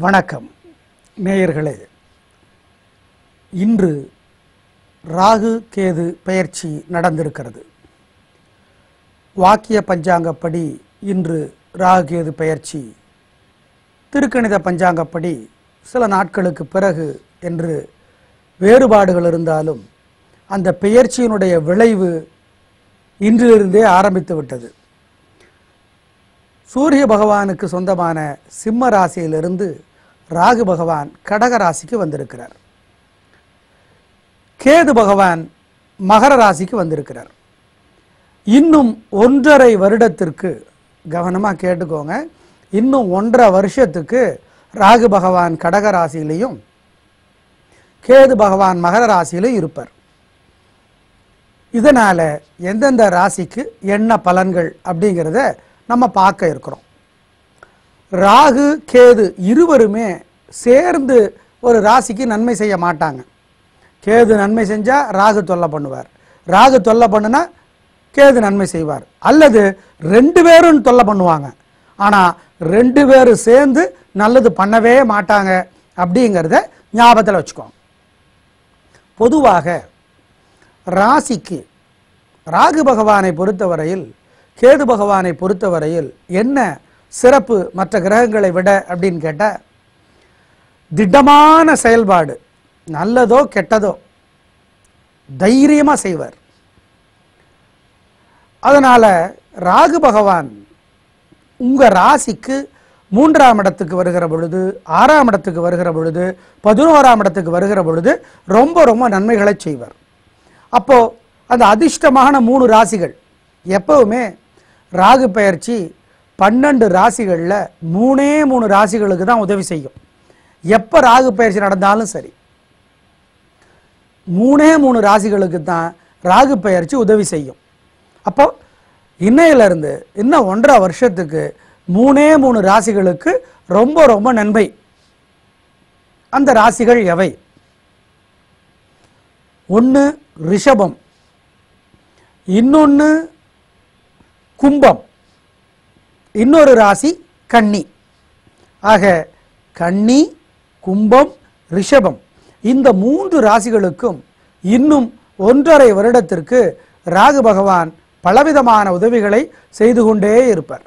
வணக்கம் நேயர்களே. இன்று ராகு கேது பெயர்ச்சி நடந்திருக்கிறது. வாக்கிய பஞ்சாங்கப்படி இன்று ராகு கேது பெயர்ச்சி, திருக்கணித பஞ்சாங்கப்படி சில நாட்களுக்கு பிறகு என்று வேறுபாடுகள் இருந்தாலும் அந்த பெயர்ச்சியினுடைய விளைவு இன்றிலிருந்தே ஆரம்பித்து விட்டது. சூரிய பகவானுக்கு சொந்தமான சிம்ம ராசியிலிருந்து ராகு பகவான் கடக ராசிக்கு வந்திருக்கிறார். கேது பகவான் மகர ராசிக்கு வந்திருக்கிறார். இன்னும் 1.5 வருடத்திற்கு, கவனமாக கேட்டுக்கோங்க, இன்னும் 1.5 வருஷத்துக்கு ராகு பகவான் கடக ராசியிலையும் கேது பகவான் மகர ராசியிலும் இருப்பார். இதனால் எந்தெந்த ராசிக்கு என்ன பலன்கள் அப்படிங்கிறத நம்ம பார்க்க இருக்கிறோம். ராகு கேது இருவருமே சேர்ந்து ஒரு ராசிக்கு நன்மை செய்ய மாட்டாங்க. கேது நன்மை செஞ்சால் ராகு தொல்லை பண்ணுவார், ராகு தொல்லை பண்ணுனா கேது நன்மை செய்வார், அல்லது 2 பேரும் தொல்லை பண்ணுவாங்க. ஆனால் 2 பேரும் சேர்ந்து நல்லது பண்ணவே மாட்டாங்க அப்படிங்கிறத ஞாபகத்தில் வச்சுக்கோங்க. பொதுவாக ராசிக்கு ராகு பகவானை பொறுத்தவரையில், கேது பகவானை பொறுத்தவரையில் என்ன சிறப்பு மற்ற கிரகங்களை விட அப்படின்னு கேட்டால், திடமான செயல்பாடு, நல்லதோ கெட்டதோ தைரியமாக செய்வார். அதனால் ராகு பகவான் உங்கள் ராசிக்கு 3ஆம் இடத்துக்கு வருகிற பொழுது, 6ஆம் இடத்துக்கு வருகிற பொழுது, 11ஆம் இடத்துக்கு வருகிற பொழுது ரொம்ப ரொம்ப நன்மைகளை செய்வார். அப்போது அந்த அதிர்ஷ்டமான 3 ராசிகள் எப்பவுமே ராகு பெயர்ச்சி 12 ராசிகளில் 3 ராசிகளுக்கு தான் உதவி செய்யும். எப்போ ராகு பெயர்ச்சி நடந்தாலும் சரி, 3 ராசிகளுக்கு தான் ராகு பெயர்ச்சி உதவி செய்யும். அப்போ இன்னையிலிருந்து இன்னும் 1.5 வருஷத்துக்கு 3 ராசிகளுக்கு ரொம்ப ரொம்ப நன்மை. அந்த ராசிகள் எவை? 1 ரிஷபம், இன்னொன்று கும்பம், இன்னொரு ராசி கன்னி. ஆக கன்னி, கும்பம், ரிஷபம் இந்த 3 ராசிகளுக்கும் இன்னும் 1.5 வருடத்திற்கு ராகு பகவான் பலவிதமான உதவிகளை செய்து கொண்டே இருப்பார்.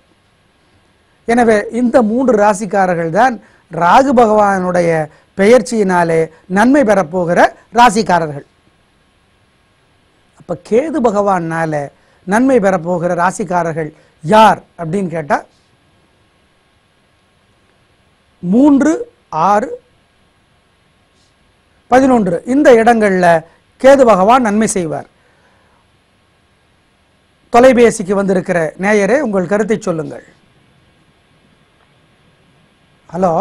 எனவே இந்த 3 ராசிக்காரர்கள் தான் ராகு பகவானுடைய பெயர்ச்சியினாலே நன்மை பெறப்போகிற ராசிக்காரர்கள். அப்போ கேது பகவானால நன்மை பெறப்போகிற ராசிக்காரர்கள் யார் அப்படின்னு கேட்டால், 3, 6, 11 இந்த இடங்களில் கேது பகவான் நன்மை செய்வார். தொலைபேசிக்கு வந்திருக்கிற நேயரே, உங்கள் கருத்தை சொல்லுங்கள். ஹலோ,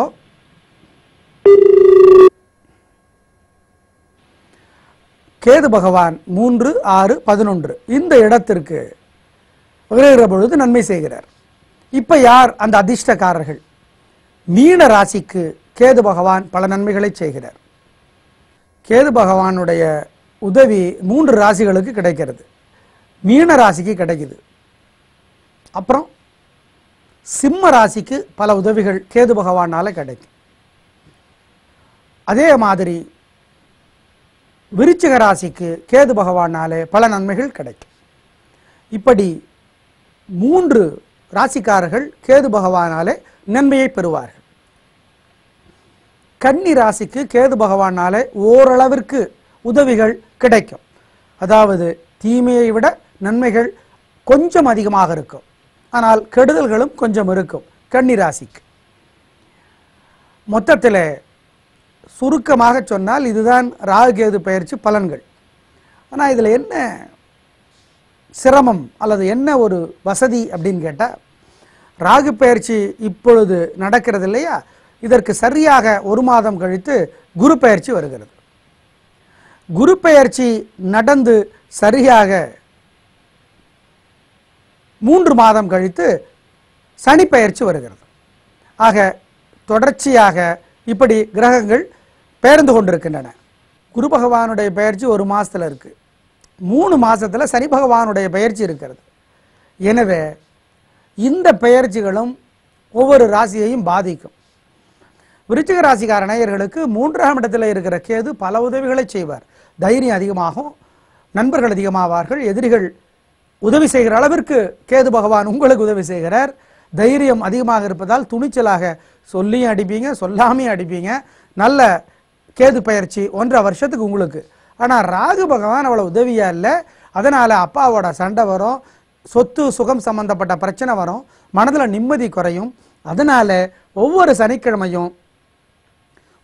கேது பகவான் 3, 6, 11 இந்த இடத்திற்கு வருகிற பொழுது நன்மை செய்கிறார். இப்போ யார் அந்த அதிர்ஷ்டக்காரர்கள்? மீன ராசிக்கு கேது பகவான் பல நன்மைகளை செய்கிறார். கேது பகவானுடைய உதவி 3 ராசிகளுக்கு கிடைக்கிறது. மீன ராசிக்கு கிடைக்குது. அப்புறம் சிம்ம ராசிக்கு பல உதவிகள் கேது பகவானால் கிடைக்கும். அதே மாதிரி விருச்சிக ராசிக்கு கேது பகவானாலே பல நன்மைகள் கிடைக்கும். இப்படி 3 ராசிக்காரர்கள் கேது பகவானாலே நன்மையை பெறுவார்கள். கன்னி ராசிக்கு கேது பகவானாலே ஓரளவிற்கு உதவிகள் கிடைக்கும். அதாவது தீமையை விட நன்மைகள் கொஞ்சம் அதிகமாக இருக்கும், ஆனால் கெடுதல்களும் கொஞ்சம் இருக்கும் கன்னி ராசிக்கு. மொத்தத்தில் சுருக்கமாக சொன்னால் இதுதான் ராகு கேது பெயர்ச்சி பலன்கள். ஆனால் இதில் என்ன சிரமம் அல்லது என்ன ஒரு வசதி அப்படின்னு கேட்டால், ராகு பெயர்ச்சி இப்பொழுது நடக்கிறது இல்லையா, இதற்கு சரியாக 1 மாதம் கழித்து குரு பெயர்ச்சி வருகிறது. குரு பெயர்ச்சி நடந்து சரியாக 3 மாதம் கழித்து சனி பெயர்ச்சி வருகிறது. ஆக தொடர்ச்சியாக இப்படி கிரகங்கள் பெயர்ந்து கொண்டிருக்கின்றன. குரு பகவானுடைய பெயர்ச்சி 1 மாதத்தில் இருக்குது, 3 மாதத்தில் சனி பகவானுடைய பெயர்ச்சி இருக்கிறது. எனவே இந்த பெயர்ச்சிகளும் ஒவ்வொரு ராசியையும் பாதிக்கும். விருச்சிக ராசிக்கார நேயர்களுக்கு 3ஆம் இடத்துல இருக்கிற கேது பல உதவிகளை செய்வார். தைரியம் அதிகமாகும், நண்பர்கள் அதிகமாவார்கள், எதிரிகள் உதவி செய்கிற அளவிற்கு கேது பகவான் உங்களுக்கு உதவி செய்கிறார். தைரியம் அதிகமாக இருப்பதால் துணிச்சலாக சொல்லியும் அடிப்பீங்க, சொல்லாமையும் அடிப்பீங்க. நல்ல கேது பயிற்சி 1.5 வருஷத்துக்கு உங்களுக்கு. ஆனால் ராகு பகவான் அவ்வளோ உதவியா இல்லை. அதனால் அப்பாவோட சண்டை வரும், சொத்து சுகம் சம்பந்தப்பட்ட பிரச்சனை வரும், மனதில் நிம்மதி குறையும். அதனால் ஒவ்வொரு சனிக்கிழமையும்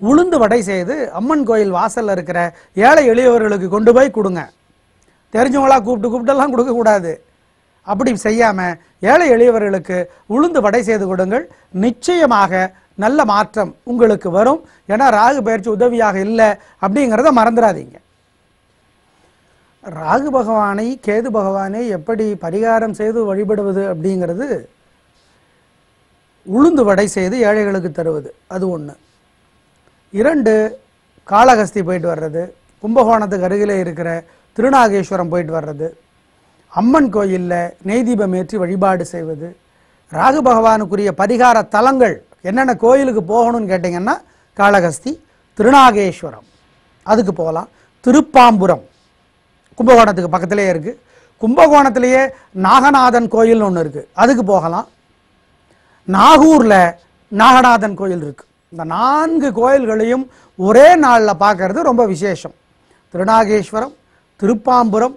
உளுந்து வடை செய்து அம்மன் கோயில் வாசலில் இருக்கிற ஏழை எளியவர்களுக்கு கொண்டு போய் கொடுங்க. தெரிஞ்சவங்களா கூப்பிட்டெல்லாம் கொடுக்கக்கூடாது. அப்படி செய்யாமல் ஏழை எளியவர்களுக்கு உளுந்து வடை செய்து கொடுங்கள். நிச்சயமாக நல்ல மாற்றம் உங்களுக்கு வரும். ஏன்னா ராகு பயிற்சி உதவியாக இல்லை அப்படிங்கிறத மறந்துடாதீங்க. ராகு பகவானை கேது பகவானை எப்படி பரிகாரம் செய்து வழிபடுவது அப்படிங்கிறது, உளுந்து வடை செய்து ஏழைகளுக்கு தருவது அது 1. 2 காளஹஸ்தி போயிட்டு வர்றது, கும்பகோணத்துக்கு அருகிலே இருக்கிற திருநாகேஸ்வரம் போயிட்டு வர்றது, அம்மன் கோயிலில் நெய் தீபம் ஏற்றி வழிபாடு செய்வது. ராகு பகவானுக்குரிய பரிகார தலங்கள் என்னென்ன கோயிலுக்கு போகணும்னு கேட்டிங்கன்னா காளஹஸ்தி, திருநாகேஸ்வரம் அதுக்கு போகலாம். திருப்பாம்புரம் கும்பகோணத்துக்கு பக்கத்திலே இருக்குது. கும்பகோணத்திலேயே நாகநாதன் கோயில்னு ஒன்று இருக்குது, அதுக்கு போகலாம். நாகூரில் நாகநாதன் கோயில் இருக்குது. இந்த 4 கோயில்களையும் ஒரே நாளில் பார்க்கறது ரொம்ப விசேஷம். திருநாகேஸ்வரம், திருப்பாம்புரம்,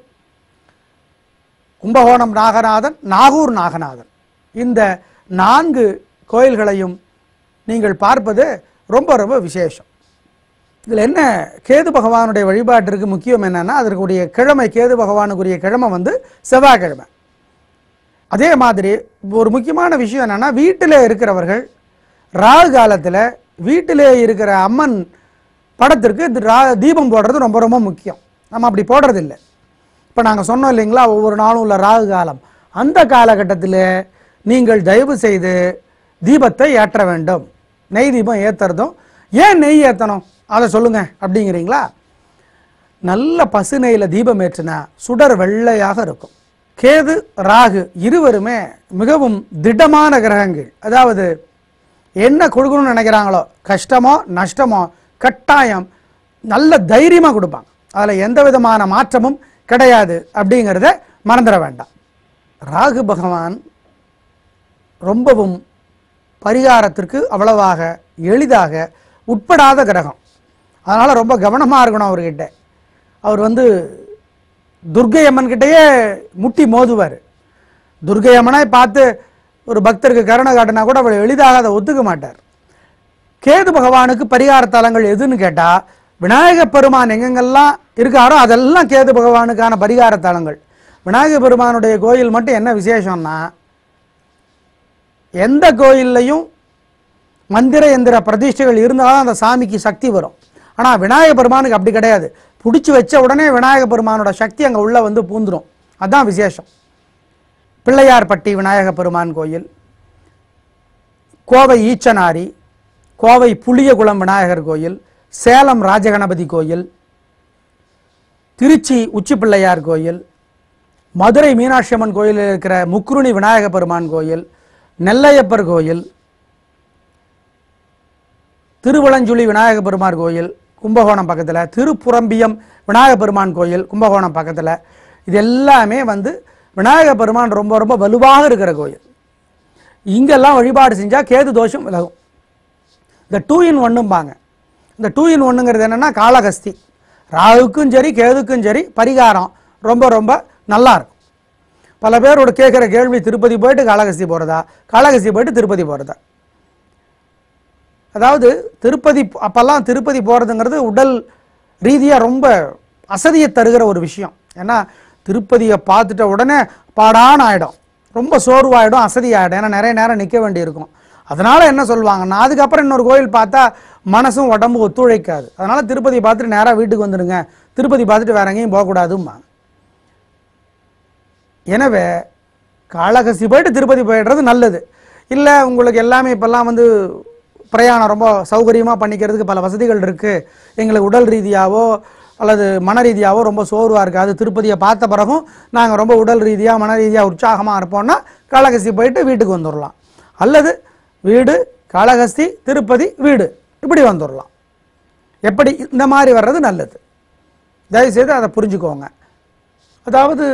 கும்பகோணம் நாகநாதன், நாகூர் நாகநாதன், இந்த 4 கோயில்களையும் நீங்கள் பார்ப்பது ரொம்ப ரொம்ப விசேஷம். இதில் என்ன, கேது பகவானுடைய வழிபாட்டிற்கு முக்கியம் என்னன்னா, அதற்குரிய கிழமை, கேது பகவானுக்குரிய கிழமை வந்து செவ்வாய்க்கிழமை. அதே மாதிரி ஒரு முக்கியமான விஷயம் என்னன்னா, வீட்டில் இருக்கிறவர்கள் ராகு காலத்தில் வீட்டிலே இருக்கிற அம்மன் படத்திற்கு தீபம் போடுறது ரொம்ப ரொம்ப முக்கியம். நம்ம அப்படி போடுறதில்லை. இப்போ நாங்கள் சொன்னோம் இல்லைங்களா, ஒவ்வொரு நாளும் உள்ள ராகு காலம், அந்த காலகட்டத்தில் நீங்கள் தயவு செய்து தீபத்தை ஏற்ற வேண்டும். நெய் தீபம் ஏற்றுறதும், ஏன் நெய் ஏற்றணும் அதை சொல்லுங்க அப்படிங்கிறீங்களா? நல்ல பசு நெய்யில் தீபம் ஏற்றினா சுடர் வெள்ளையாக இருக்கும். கேது ராகு இருவருமே மிகவும் திடமான கிரகங்கள். அதாவது என்ன கொடுக்கணும்னு நினைக்கிறாங்களோ, கஷ்டமோ நஷ்டமோ கட்டாயம் நல்ல தைரியமாக கொடுப்பாங்க. அதில் எந்த விதமான மாற்றமும் கிடையாது அப்படிங்கிறத மறந்துட வேண்டாம். ராகு பகவான் ரொம்பவும் பரிகாரத்திற்கு அவ்வளவாக எளிதாக உட்படாத கிரகம். அதனால் ரொம்ப கவனமாக இருக்கணும் அவர்கிட்ட. அவர் வந்து துர்க்கை அம்மன் கிட்டேயே முட்டி மோதுவார். துர்க்கை அம்மனை பார்த்து ஒரு பக்தருக்கு கருணை காட்டினா கூட அவர் எளிதாக அதை ஒத்துக்க மாட்டார். கேது பகவானுக்கு பரிகார தலங்கள் எதுன்னு கேட்டால், விநாயக பெருமான் எங்கெங்கெல்லாம் இருக்காரோ அதெல்லாம் கேது பகவானுக்கான பரிகார தலங்கள். விநாயக பெருமானுடைய கோயில் மட்டும் என்ன விசேஷம்னா, எந்த கோயில்லையும் மந்திர எந்திர பிரதிஷ்டைகள் இருந்தாலும் அந்த சாமிக்கு சக்தி வரும். ஆனால் விநாயக பெருமானுக்கு அப்படி கிடையாது. பிடிச்சி வச்ச உடனே விநாயக பெருமானோட சக்தி அங்கே உள்ளே வந்து பூந்துடும். அதுதான் விசேஷம். பிள்ளையார்பட்டி விநாயக பெருமான் கோயில், கோவை ஈச்சனாரி, கோவை புளியகுளம் விநாயகர் கோயில், சேலம் ராஜகணபதி கோயில், திருச்சி உச்சி பிள்ளையார் கோயில், மதுரை மீனாட்சி அம்மன் கோயிலில் இருக்கிற முக்குருணி விநாயக பெருமான் கோயில், நெல்லையப்பர் கோயில், திருவளஞ்சுழி விநாயக பெருமான் கோயில் கும்பகோணம் பக்கத்தில், திருப்புரம்பியம் விநாயக பெருமான் கோயில் கும்பகோணம் பக்கத்தில், இது எல்லாமே வந்து விநாயக பெருமான் ரொம்ப ரொம்ப வலுவாக இருக்கிற கோயில். இங்கெல்லாம் வழிபாடு செஞ்சால் கேது தோஷம் விலகும். இந்த 2 in 1 இந்த 2 in 1 என்னென்னா, காளஹஸ்தி ராகுக்கும் சரி கேதுக்கும் சரி பரிகாரம் ரொம்ப ரொம்ப நல்லா இருக்கும். பல பேரோட கேட்குற கேள்வி, திருப்பதி போயிட்டு காளஹஸ்தி போகிறதா, காளஹஸ்தி போயிட்டு திருப்பதி போகிறதா? அதாவது திருப்பதி அப்போல்லாம் திருப்பதி போகிறதுங்கிறது உடல் ரீதியாக ரொம்ப அசதியை தருகிற ஒரு விஷயம். ஏன்னா திருப்பதியை பார்த்துட்ட உடனே பாடான ஆகிடும், ரொம்ப சோர்வாயிடும், அசதி ஆகிடும். ஏன்னா நிறைய நேரம் நிற்க வேண்டியிருக்கும். அதனால் என்ன சொல்லுவாங்கன்னா, அதுக்கப்புறம் இன்னொரு கோயில் பார்த்தா மனசும் உடம்பு ஒத்துழைக்காது. அதனால் திருப்பதி பார்த்துட்டு நேராக வீட்டுக்கு வந்துடுங்க, திருப்பதி பார்த்துட்டு வேற எங்கேயும் போகக்கூடாதும்மா. எனவே காளஹஸ்தி போயிட்டு திருப்பதி போயிடுறது நல்லது. இல்லை உங்களுக்கு எல்லாமே இப்போல்லாம் வந்து பிரயாணம் ரொம்ப சௌகரியமாக பண்ணிக்கிறதுக்கு பல வசதிகள் இருக்குது, எங்களுக்கு உடல் ரீதியாவோ அல்லது மன ரீதியாவோ ரொம்ப சோர்வாக இருக்காது, திருப்பதியை பார்த்த பிறகும் நாங்கள் ரொம்ப உடல் ரீதியாக மன ரீதியாக உற்சாகமாக இருப்போம்னா காளஹஸ்தி போயிட்டு வீட்டுக்கு வந்துடலாம். அல்லது வீடு காளஹஸ்தி திருப்பதி வீடு இப்படி வந்துடலாம். எப்படி இந்த மாதிரி வர்றது நல்லது. தயவுசெய்து அதை புரிஞ்சுக்கோங்க. அதாவது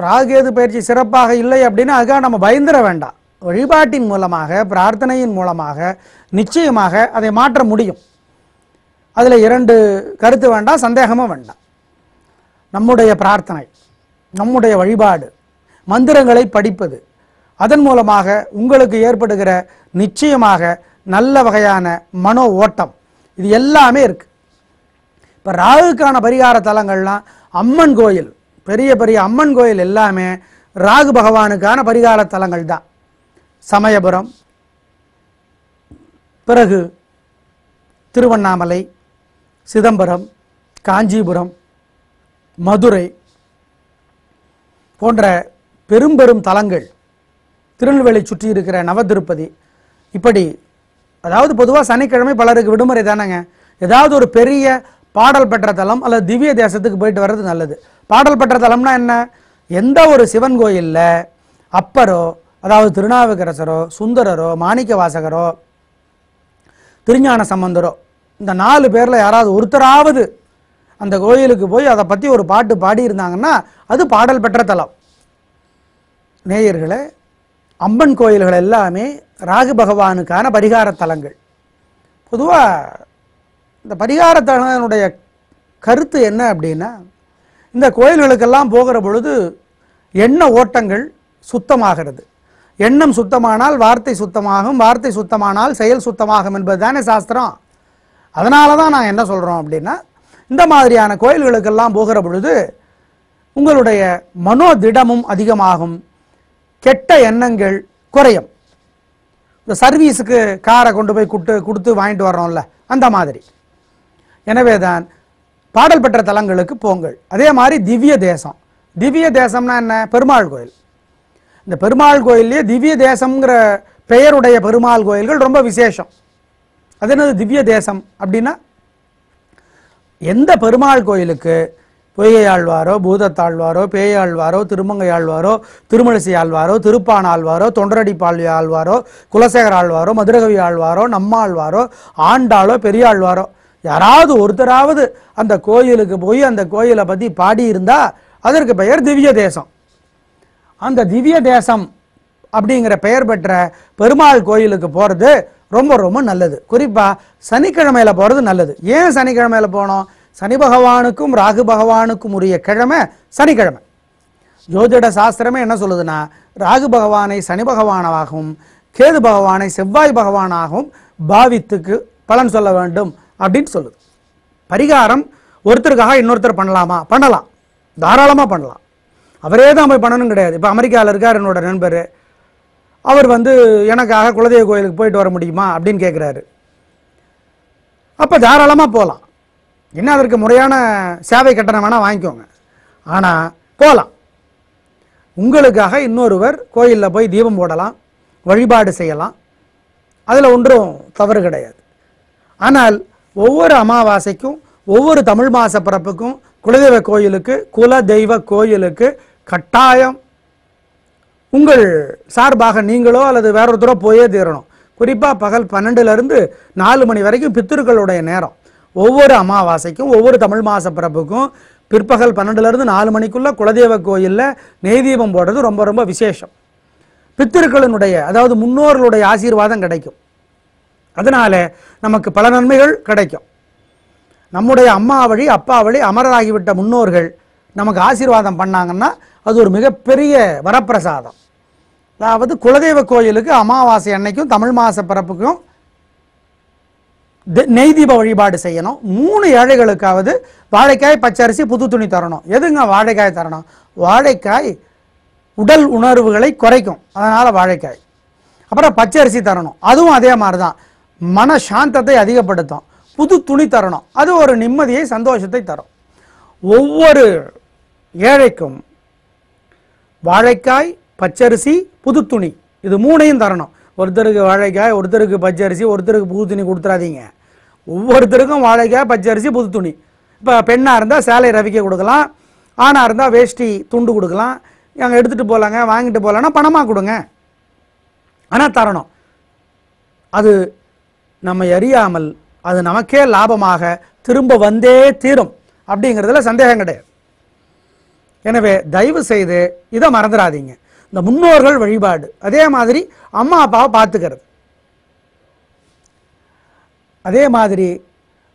ராகுகேது பயிற்சி சிறப்பாக இல்லை அப்படின்னா அதுக்காக நம்ம பயந்துட வேண்டாம். வழிபாட்டின் மூலமாக, பிரார்த்தனையின் மூலமாக நிச்சயமாக அதை மாற்ற முடியும். அதில் 2 கருத்து வேண்டாம், சந்தேகமும் வேண்டாம். நம்முடைய பிரார்த்தனை, நம்முடைய வழிபாடு, மந்திரங்களை படிப்பது, அதன் மூலமாக உங்களுக்கு ஏற்படுகிற நிச்சயமாக நல்ல வகையான மனோ ஓட்டம், இது எல்லாமே இருக்கு. இப்போ ராகுக்கான பரிகார தலங்கள்லாம் அம்மன் கோயில், பெரிய பெரிய அம்மன் கோயில் எல்லாமே ராகு பகவானுக்கான பரிகார தலங்கள் தான். சமயபுரம், பிறகு திருவண்ணாமலை, சிதம்பரம், காஞ்சிபுரம், மதுரை போன்ற பெரும் பெரும் தலங்கள், திருநெல்வேலி சுற்றி இருக்கிற நவதிருப்பதி, இப்படி. அதாவது பொதுவாக சனிக்கிழமை பலருக்கு விடுமுறை தானேங்க. ஏதாவது ஒரு பெரிய பாடல் பெற்ற தலம் அல்லது திவ்ய தேசத்துக்கு போயிட்டு வர்றது நல்லது. பாடல் பெற்ற தலம்னா என்ன? எந்த ஒரு சிவன் கோயிலில் அப்பரோ, அதாவது திருநாவுக்கரசரோ, சுந்தரரோ, மாணிக்க வாசகரோ, திருஞான சம்பந்தரோ, இந்த 4 பேரில் யாராவது ஒருத்தராவது அந்த கோயிலுக்கு போய் அதை பற்றி ஒரு பாட்டு பாடியிருந்தாங்கன்னா அது பாடல் பெற்ற தலம். நேயர்களே, அம்மன் கோயில்கள் எல்லாமே ராகு பகவானுக்கான பரிகார தலங்கள். பொதுவாக இந்த பரிகார தலனுடைய கருத்து என்ன அப்படின்னா, இந்த கோயில்களுக்கெல்லாம் போகிற பொழுது எண்ண ஓட்டங்கள் சுத்தமாகிறது. எண்ணம் சுத்தமானால் வார்த்தை சுத்தமாகும், வார்த்தை சுத்தமானால் செயல் சுத்தமாகும் என்பது தானே சாஸ்திரம். அதனால தான் நான் என்ன சொல்கிறோம் அப்படின்னா, இந்த மாதிரியான கோயில்களுக்கெல்லாம் போகிற பொழுது உங்களுடைய மனோதிடமும் அதிகமாகும், கெட்ட எண்ணங்கள் குறையும். இந்த சர்வீஸுக்கு காரை கொண்டு போய் கொடுத்து வாங்கிட்டு வர்றோம்ல, அந்த மாதிரி. எனவே தான் பாடல் பெற்ற தலங்களுக்கு போங்கள். அதே மாதிரி திவ்ய தேசம். திவ்ய தேசம்னா என்ன? பெருமாள் கோயில். இந்த பெருமாள் கோயிலே திவ்ய தேசம்ங்கிற பெயருடைய பெருமாள் கோயில்கள் ரொம்ப விசேஷம். அது என்னது திவ்ய தேசம் அப்படின்னா, எந்த பெருமாள் கோயிலுக்கு பொய்கையாழ்வாரோ, பூதத்தாழ்வாரோ, பேயாழ்வாரோ, திருமங்கையாழ்வாரோ, திருமழிசை ஆழ்வாரோ, திருப்பான் ஆழ்வாரோ, தொண்டரடிப்பாள் ஆழ்வாரோ, குலசேகர ஆழ்வாரோ, மதுரகவி ஆழ்வாரோ, நம்மாழ்வாரோ, ஆண்டாளோ, பெரியாழ்வாரோ, யாராவது ஒருத்தராவது அந்த கோயிலுக்கு போய் அந்த கோயிலை பற்றி பாடியிருந்தா அதற்கு பெயர் திவ்ய தேசம். அந்த திவ்ய தேசம் அப்படிங்கிற பெயர் பெற்ற பெருமாள் கோயிலுக்கு போகிறது ரொம்ப ரொம்ப நல்லது. குறிப்பாக சனிக்கிழமையில் போகிறது நல்லது. ஏன் சனிக்கிழமையில் போனோம்? சனி பகவானுக்கும் ராகு பகவானுக்கும் உரிய கிழமை சனிக்கிழமை. ஜோதிட சாஸ்திரமே என்ன சொல்லுதுன்னா, ராகு பகவானை சனி பகவானாகவும் கேது பகவானை செவ்வாய் பகவானாகவும் பாவித்துக்கு பலன் சொல்ல வேண்டும் அப்படின்னு சொல்லுது. பரிகாரம் ஒருத்தருக்காக இன்னொருத்தர் பண்ணலாமா? பண்ணலாம், தாராளமாக பண்ணலாம். அவரே தான் போய் பண்ணணும் கிடையாது. இப்போ அமெரிக்காவில் இருக்கார் என்னோட நண்பர், அவர் எனக்காக குலதெய்வ கோயிலுக்கு போயிட்டு வர முடியுமா அப்படின்னு கேட்குறாரு. அப்போ தாராளமாக போகலாம். என்ன, அதற்கு முறையான சேவை கட்டணம் வேணால் வாங்கிக்கோங்க, ஆனால் போகலாம். உங்களுக்காக இன்னொருவர் கோயிலில் போய் தீபம் போடலாம், வழிபாடு செய்யலாம், அதில் ஒன்றும் தவறு கிடையாது. ஆனால் ஒவ்வொரு அமாவாசைக்கும் ஒவ்வொரு தமிழ் மாத பிறப்புக்கும் குலதெய்வ கோயிலுக்கு, குல தெய்வ கோயிலுக்கு கட்டாயம் உங்கள் சார்பாக நீங்களோ அல்லது வேறொருத்தரோ போயே தீரணும். குறிப்பாக பகல் 12லிருந்து 4 மணி வரைக்கும் பித்திருக்களுடைய நேரம். ஒவ்வொரு அமாவாசைக்கும் ஒவ்வொரு தமிழ் மாத பிறப்புக்கும் பிற்பகல் 12லிருந்து 4 மணிக்குள்ளே குலதெய்வ கோயிலில் நெய் தீபம் போடுறது ரொம்ப ரொம்ப விசேஷம். பித்திருக்களினுடைய, அதாவது முன்னோர்களுடைய ஆசீர்வாதம் கிடைக்கும். அதனால நமக்கு பல நன்மைகள் கிடைக்கும். நம்முடைய அம்மா வழி அப்பா வழி அமரராகிவிட்ட முன்னோர்கள் நமக்கு ஆசீர்வாதம் பண்ணாங்கன்னா அது ஒரு மிகப்பெரிய வரப்பிரசாதம். அதாவது குலதெய்வ கோயிலுக்கு அமாவாசை அன்னைக்கும் தமிழ் மாத பிறப்புக்கும் நெய் தீப வழிபாடு செய்யணும். 3 ஏழைகளுக்காவது வாழைக்காய், பச்சரிசி, புது துணி தரணும். எதுங்க வாழைக்காய் தரணும்? வாழைக்காய் உடல் உணர்வுகளை குறைக்கும், அதனால் வாழைக்காய். அப்புறம் பச்சரிசி தரணும், அதுவும் அதே மாதிரி தான், மன சாந்தத்தை அதிகப்படுத்தும். புது துணி தரணும், அது ஒரு நிம்மதியை, சந்தோஷத்தை தரும். ஒவ்வொரு ஏழைக்கும் வாழைக்காய், பச்சரிசி, புது துணி, இது 3ஐயும் தரணும். ஒருத்தருக்கு வாழைக்காய், ஒருத்தருக்கு பச்சரிசி, ஒருத்தருக்கு புது துணி கொடுத்துறாதீங்க. ஒவ்வொருத்தருக்கும் வாழைக்காய், பச்சரிசி, புது துணி. இப்போ பெண்ணாக இருந்தால் சேலை ரவிக்க கொடுக்கலாம், ஆணாக இருந்தால் வேஷ்டி துண்டு கொடுக்கலாம். அங்கே எடுத்துகிட்டு போகலாங்க, வாங்கிட்டு போகலான்னா பணமாக கொடுங்க, ஆனால் தரணும். அது நம்ம அறியாமல் அது நமக்கே லாபமாக திரும்ப வந்தே தீரும் அப்படிங்கிறதுல சந்தேகம் கிடையாது. எனவே தயவு செய்து இதை மறந்துடாதீங்க. இந்த முன்னோர்கள் வழிபாடு, அதே மாதிரி அம்மா அப்பாவை பார்த்துக்கிறது, அதே மாதிரி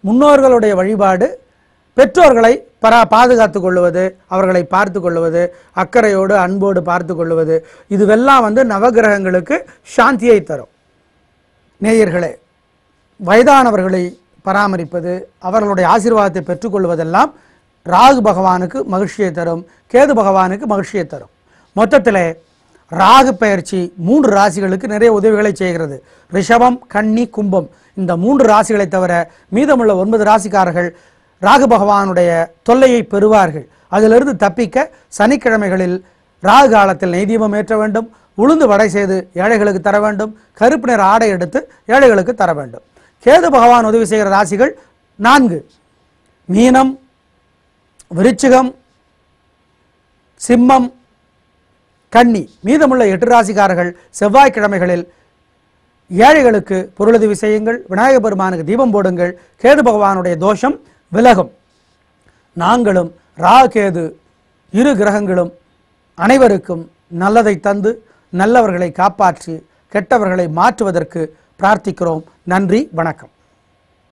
முன்னோர்களுடைய வழிபாடு, பெற்றோர்களை பாதுகாத்து கொள்வது, அவர்களை பார்த்து கொள்வது, அக்கறையோடு அன்போடு பார்த்து கொள்வது, இதுவெல்லாம் நவகிரகங்களுக்கு சாந்தியை தரும். நேயர்களே, வயதானவர்களை பராமரிப்பது, அவர்களுடைய ஆசீர்வாதத்தை பெற்றுக்கொள்வதெல்லாம் ராகு பகவானுக்கு மகிழ்ச்சியை தரும், கேது பகவானுக்கு மகிழ்ச்சியை தரும். மொத்தத்தில் ராகு பெயர்ச்சி 3 ராசிகளுக்கு நிறைய உதவிகளை செய்கிறது. ரிஷபம், கன்னி, கும்பம் இந்த 3 ராசிகளை தவிர மீதமுள்ள 9 ராசிக்காரர்கள் ராகு பகவானுடைய தொல்லையை பெறுவார்கள். அதிலிருந்து தப்பிக்க சனிக்கிழமைகளில் ராகு காலத்தில் நெய் தீபம் ஏற்ற வேண்டும், உளுந்து வடை செய்து ஏழைகளுக்கு தர வேண்டும், கருப்பு நிற ஆடை எடுத்து ஏழைகளுக்கு தர வேண்டும். கேது பகவான் உதவி செய்கிற ராசிகள் 4: மீனம், விருச்சிகம், சிம்மம், கன்னி. மீதமுள்ள 8 ராசிக்காரர்கள் செவ்வாய்க்கிழமைகளில் ஏழைகளுக்கு பொருளுதவி செய்யுங்கள், விநாயகர் பெருமானுக்கு தீபம் போடுங்கள், கேது பகவானுடைய தோஷம் விலகும். நாங்களும் ராகேது 2 கிரகங்களும் அனைவருக்கும் நல்லதை தந்து நல்லவர்களை காப்பாற்றி கெட்டவர்களை மாற்றுவதற்கு பிரார்த்திக்கிறோம். நன்றி, வணக்கம்.